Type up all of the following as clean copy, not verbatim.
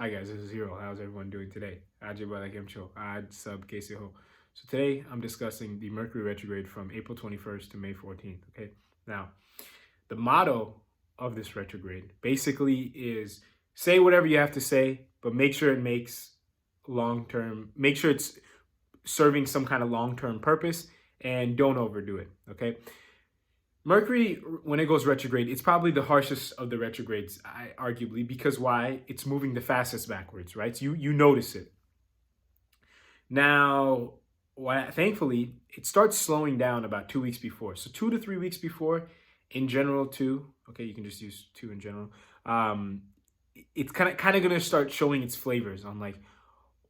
Hi guys, this is Hero. How's everyone doing today? Sub ho. So today I'm discussing the Mercury retrograde from April 21st to May 14th. Okay. Now, the motto of this retrograde basically is say whatever you have to say, but make sure it makes make sure it's serving some kind of long-term purpose and don't overdo it. Okay. Mercury, when it goes retrograde, it's probably the harshest of the retrogrades, arguably, because why? It's moving the fastest backwards, right? So you notice it. Now, thankfully, it starts slowing down about 2 weeks before. So 2 to 3 weeks before, in general, 2. Okay, you can just use 2 in general. It's kind of going to start showing its flavors on like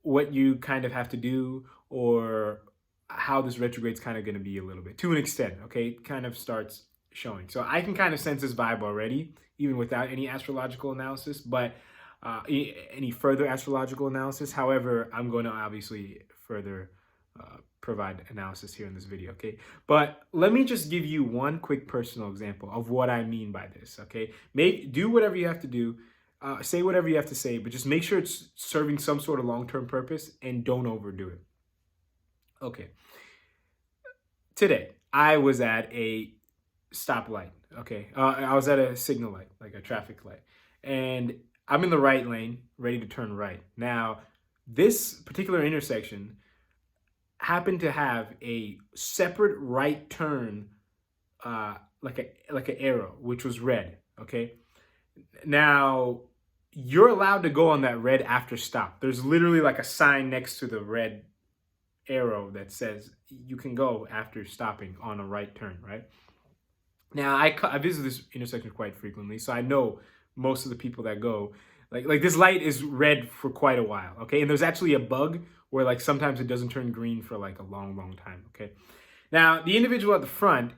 what you kind of have to do or how this retrograde is kind of going to be a little bit to an extent. Okay, it kind of starts showing. So I can kind of sense this vibe already, even without any astrological analysis, but any further astrological analysis. However, I'm going to obviously further provide analysis here in this video. Okay, but let me just give you one quick personal example of what I mean by this. Okay, do whatever you have to do. Say whatever you have to say, but just make sure it's serving some sort of long-term purpose and don't overdo it. Okay. Today, I was at a stoplight. Okay. I was at a signal light, like a traffic light. And I'm in the right lane, ready to turn right. Now, this particular intersection happened to have a separate right turn, like an arrow, which was red. Okay. Now, you're allowed to go on that red after stop. There's literally like a sign next to the red arrow that says you can go after stopping on a right turn, right? Now, I visit this intersection quite frequently, so I know most of the people that go. Like this light is red for quite a while, okay? And there's actually a bug where like sometimes it doesn't turn green for like a long, long time, okay? Now, the individual at the front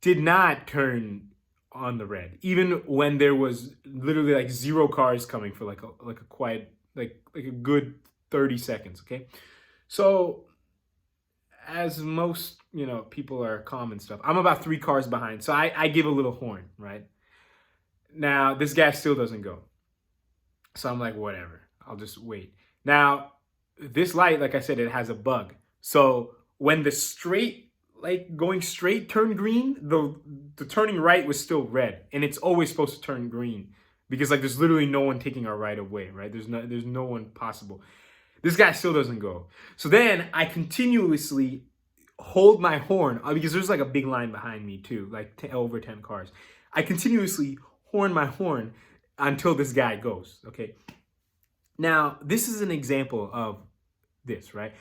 did not turn on the red, even when there was literally like 0 cars coming for like a good 30 seconds, okay? So as most, people are calm and stuff, I'm about 3 cars behind. So I give a little horn, right? Now, this guy still doesn't go. So I'm like, whatever, I'll just wait. Now, this light, like I said, it has a bug. So when the going straight turned green, the turning right was still red. And it's always supposed to turn green because like there's literally no one taking our right away, right? There's no one possible. This guy still doesn't go. So then I continuously hold my horn because there's like a big line behind me too, like over 10 cars. I continuously horn my horn until this guy goes, okay? Now, this is an example of this, right?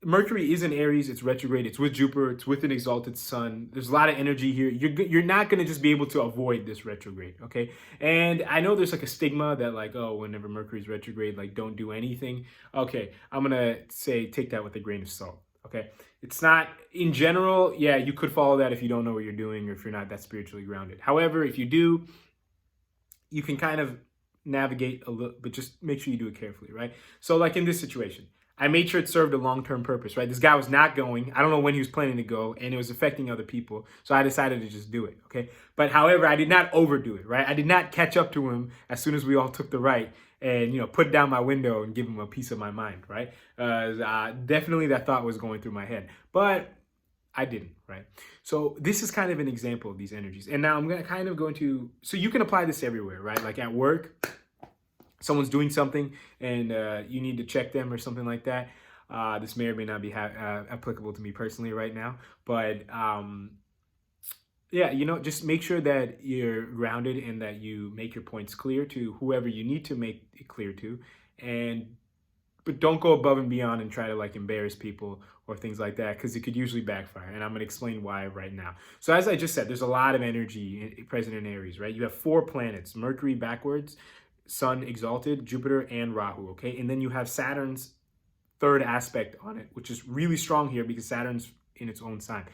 Mercury is in Aries, it's retrograde, it's with Jupiter, it's with an exalted sun. There's a lot of energy here. You're not going to just be able to avoid this retrograde, okay? And I know there's like a stigma that like, oh, whenever Mercury's retrograde, like don't do anything. Okay, I'm going to say take that with a grain of salt, okay? It's not, in general, yeah, you could follow that if you don't know what you're doing or if you're not that spiritually grounded. However, if you do, you can kind of navigate a little, but just make sure you do it carefully, right? So like in this situation, I made sure it served a long-term purpose, right? This guy was not going. I don't know when he was planning to go, and it was affecting other people. So I decided to just do it, okay? But however, I did not overdo it, right? I did not catch up to him as soon as we all took the right and, put down my window and give him a piece of my mind, right? Definitely that thought was going through my head, but I didn't, right? So this is kind of an example of these energies. And now I'm going to, so you can apply this everywhere, right? Like at work, someone's doing something and you need to check them or something like that. This may or may not be applicable to me personally right now, but yeah, just make sure that you're grounded and that you make your points clear to whoever you need to make it clear to, but don't go above and beyond and try to like embarrass people or things like that, because it could usually backfire. And I'm going to explain why right now. So as I just said, there's a lot of energy present in Aries, right? You have 4 planets, Mercury backwards, Sun exalted, Jupiter, and Rahu, okay? And then you have Saturn's 3rd aspect on it, which is really strong here because Saturn's in its own sign.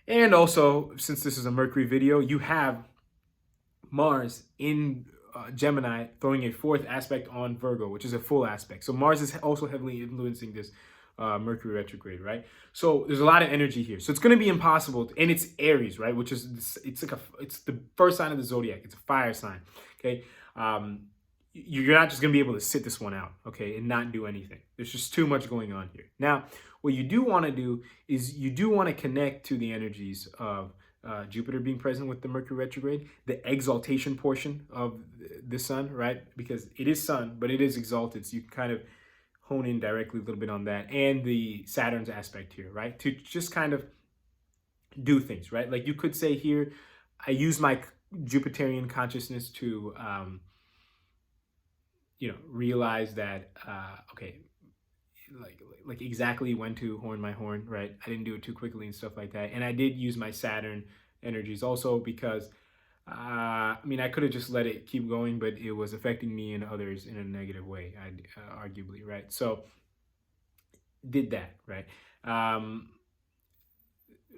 And also, since this is a Mercury video, you have Mars in Gemini throwing a 4th aspect on Virgo, which is a full aspect. So Mars is also heavily influencing this Mercury retrograde, right? So there's a lot of energy here. So it's going to be impossible, and it's Aries, right? Which is, it's the first sign of the zodiac. It's a fire sign, okay? you're not just going to be able to sit this one out, okay, and not do anything. There's just too much going on here. Now, what you do want to do is you do want to connect to the energies of Jupiter being present with the Mercury retrograde, the exaltation portion of the sun, right? Because it is sun, but it is exalted. So you can kind of hone in directly a little bit on that, and the Saturn's aspect here, right? To just kind of do things, right? Like you could say here, I use my Jupiterian consciousness to, realize that, okay, like exactly when to horn my horn, right? I didn't do it too quickly and stuff like that. And I did use my Saturn energies also because, I could have just let it keep going, but it was affecting me and others in a negative way, arguably, right? So did that, right?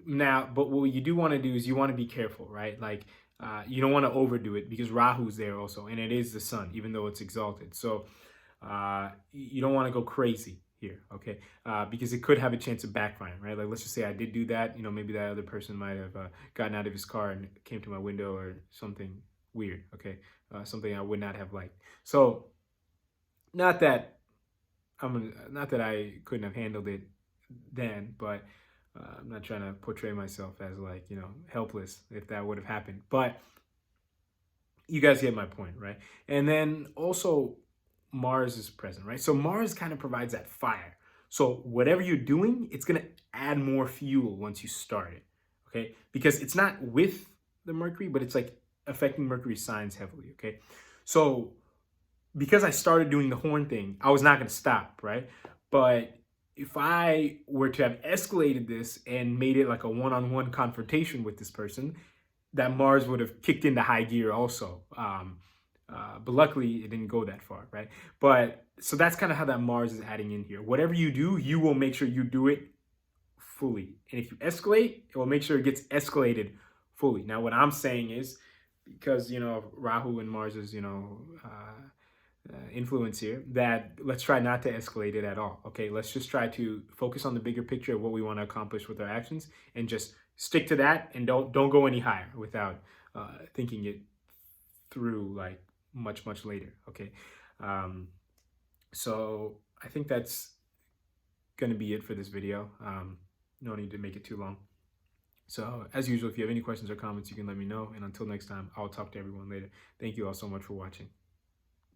Now, but what you do want to do is you want to be careful, right? Like, you don't want to overdo it because Rahu's there also, and it is the sun, even though it's exalted. So you don't want to go crazy here, okay? Because it could have a chance of backfiring, right? Like, let's just say I did do that. Maybe that other person might have gotten out of his car and came to my window or something weird, okay? Something I would not have liked. So, not that I couldn't have handled it then, but I'm not trying to portray myself as like, helpless if that would have happened. But you guys get my point, right? And then also Mars is present, right? So Mars kind of provides that fire. So whatever you're doing, it's going to add more fuel once you start it, okay? Because it's not with the Mercury, but it's like affecting Mercury signs heavily, okay? So because I started doing the horn thing, I was not going to stop, right? But if I were to have escalated this and made it like a one-on-one confrontation with this person, that Mars would have kicked into high gear also. But luckily, it didn't go that far, right? But so that's kind of how that Mars is adding in here. Whatever you do, you will make sure you do it fully. And if you escalate, it will make sure it gets escalated fully. Now, what I'm saying is, because, Rahu and Mars's, influence here, that let's try not to escalate it at all. Okay, let's just try to focus on the bigger picture of what we want to accomplish with our actions, and just stick to that, and don't go any higher without thinking it through like much later. Okay, so I think that's going to be it for this video. No need to make it too long. So as usual, if you have any questions or comments, you can let me know. And until next time, I'll talk to everyone later. Thank you all so much for watching.